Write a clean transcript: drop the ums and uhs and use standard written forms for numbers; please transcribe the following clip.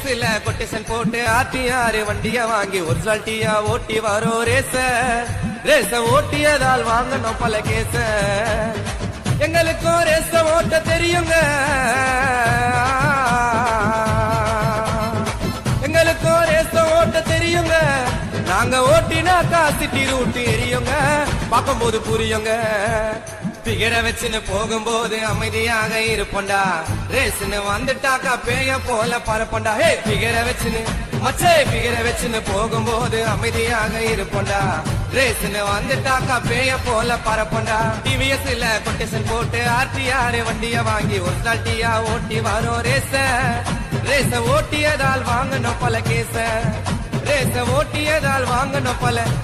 டிவிஎஸ்ல quotation போட்டு RTR வண்டிய வாங்கி ஒரிஜினாலிட்டியா ஓட்டி வரோம் ரேச ஓட்டியதால் வாங்கணும் பல கேச. எங்களுக்கும் ரேச ஓட்ட தெரியுங்க, எங்களுக்கும் ரேச ஓட்ட தெரியுங்க. நாங்க ஓட்டினாக்கா சிட்டி ரூட் எரியுங்க, பார்க்கும்போது புரியுங்க. பிகர வச்சுன்னு போகும்போது அமைதியாக இருப்போண்டா, ரேஸ்ன்னு வந்துட்டாக்கா பேய போல பரப்பண்டா. ஹே பிகர வச்சுன்னு மச்சே பிகர வச்சுன்னு போகும்போது அமைதியாக இருப்போண்டா, ரேஸ்ன்னு வந்துட்டாக்கா பேய போல பரப்பண்டா. டிவிஎஸ்ல கொட்டேஷன் போட்டு ஆர்டிஆர் வண்டிய வாங்கி ஒரிஜினாலிட்டியா ஓட்டி வரோம் ரேச ஓட்டியதால் வாங்கணும் பல கேச. ரேச ஓட்டியதால் வாங்கணும் பல